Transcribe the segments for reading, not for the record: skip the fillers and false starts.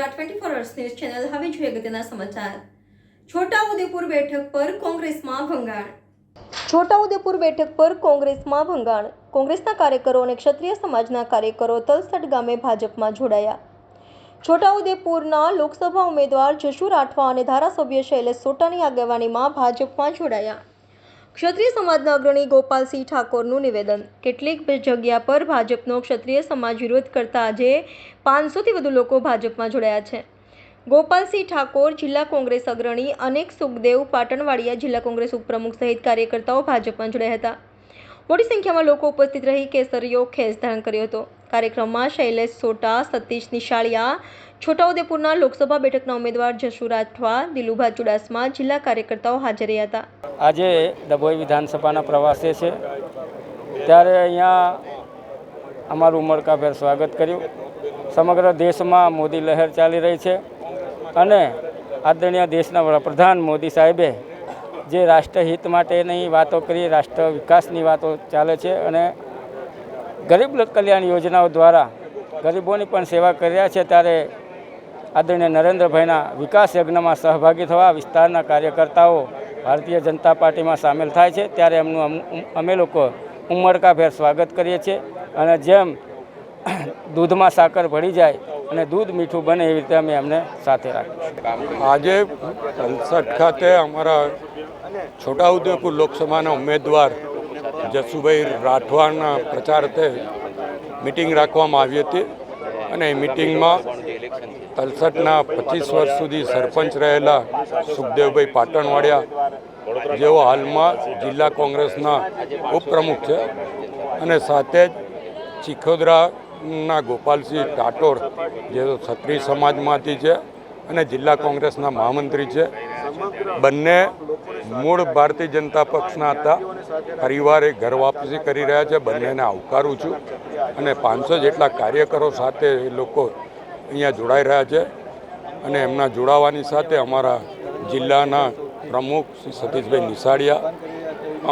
Gujarat 24 hours news channel હવે જોઈએ અગત્યના સમાચાર। છોટાઉદેપુર બેઠક પર કોંગ્રેસમાં ભંગાણ। છોટાઉદેપુર બેઠક પર કોંગ્રેસમાં ભંગાણ। કોંગ્રેસના કાર્યકરો અને ક્ષત્રિય સમાજના કાર્યકરો તલસટ ગામે ભાજપમાં જોડાયા। છોટાઉદેપુરના લોકસભા ઉમેદવાર જશુ રાઠવા અને ધારાસભ્ય શૈલેષ સોટાની આગેવાનીમાં ભાજપમાં જોડાયા। ક્ષત્રિય સમાજના અગ્રણી ગોપાલસિંહ ઠાકોરનું નિવેદન। કેટલીક જગ્યા પર ભાજપનો ક્ષત્રિય સમાજ વિરોધ કરતા આજે 500થી વધુ લોકો ભાજપમાં જોડાયા છે। ગોપાલસિંહ ઠાકોર જિલ્લા કોંગ્રેસ અગ્રણી અનેક સુખદેવ પાટણવાડિયા જિલ્લા કોંગ્રેસ ઉપપ્રમુખ સહિત કાર્યકર્તાઓ ભાજપમાં જોડાયા હતા। મોટી સંખ્યામાં લોકો ઉપસ્થિત રહી કેસરીયો ખેસ ધારણ કર્યો હતો। કાર્યક્રમમાં શૈલેષ સોટા, સતીશ નિશાળિયા, છોટાઉદેપુરના લોકસભા બેઠકના ઉમેદવાર જશુ રાઠવા, દિલુભા ચુડાસમા જિલ્લા કાર્યકર્તાઓ હાજર રહ્યા હતા। આજે ડભોઈ વિધાનસભાના પ્રવાસે છે ત્યારે અહીંયા અમારું ઉમળકાભેર સ્વાગત કર્યું। સમગ્ર દેશમાં મોદી લહેર ચાલી રહી છે અને આદરણીય દેશના વડાપ્રધાન મોદી સાહેબે જે રાષ્ટ્રહિત માટેની વાતો કરી, રાષ્ટ્ર વિકાસની વાતો ચાલે છે અને ગરીબ કલ્યાણ યોજનાઓ દ્વારા ગરીબોની પણ સેવા કરી રહ્યા છે। ત્યારે આદરણીય નરેન્દ્રભાઈના વિકાસ યજ્ઞમાં સહભાગી થવા વિસ્તારના કાર્યકર્તાઓ ભારતીય જનતા પાર્ટીમાં સામેલ થાય છે ત્યારે એમનું અમે લોકો ઉમળકાભેર સ્વાગત કરીએ છીએ અને જેમ દૂધમાં સાકર ભળી જાય અને દૂધ મીઠું બને એવી રીતે અમે એમને સાથે રાખીશું। આજે તલસટ ખાતે અમારા છોટાઉદેપુર લોકસભાના ઉમેદવાર જશુભાઈ રાઠવાના પ્રચારાર્થે મિટિંગ રાખવામાં આવી હતી અને એ મિટિંગમાં તલસટના 25 વર્ષ સુધી સરપંચ રહેલા સુખદેવભાઈ પાટણવાડિયા જેઓ હાલમાં જિલ્લા કોંગ્રેસના ઉપપ્રમુખ છે અને સાથે જ ચિખોદરાના ગોપાલસિંહ ટાટોર જેઓ ક્ષત્રિય સમાજમાંથી છે અને જિલ્લા કોંગ્રેસના મહામંત્રી છે। બંને મૂળ ભારતીય જનતા પક્ષના હતા, પરિવારે ઘર વાપસી કરી રહ્યા છે। બંનેને આવકારું છું અને 500 જેટલા કાર્યકરો સાથે એ લોકો અહીંયા જોડાઈ રહ્યા છે અને એમના જોડાવાની સાથે અમારા જિલ્લાના પ્રમુખ શ્રી સતીશભાઈ નિશાળિયા,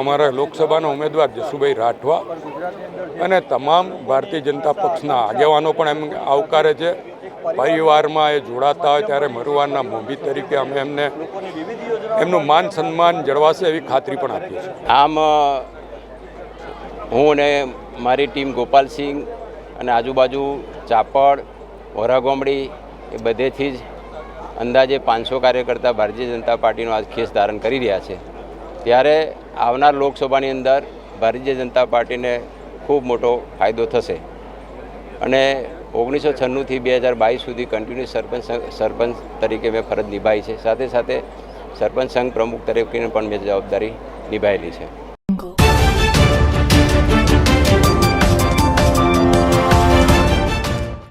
અમારા લોકસભાના ઉમેદવાર જશુભાઈ રાઠવા અને તમામ ભારતીય જનતા પક્ષના આગેવાનો પણ એમ આવકારે છે। પરિવારમાં એ જોડાતા હોય ત્યારે મરુવાના મોભી તરીકે અમે એમને એમનું માન સન્માન જળવાશે એવી ખાતરી પણ આપીએ છીએ। આમ હું અને મારી ટીમ ગોપાલસિંહ અને આજુબાજુ ચાપડ, ઓરાગોમડી એ બધેથી જ અંદાજે 500 કાર્યકર્તા ભારતીય જનતા પાર્ટીનો આજ ખેસ ધારણ કરી રહ્યા છે। ત્યારે આવનાર લોકસભાની અંદર ભારતીય જનતા પાર્ટીને ખૂબ મોટો ફાયદો થશે અને 1996થી 2022 સુધી કન્ટિન્યુઅસ સરપંચ તરીકે મેં ફરજ નિભાવી છે। સાથે સાથે સરપંચ સંઘ પ્રમુખ તરીકે પણ મેં જવાબદારી નિભાવેલી છે।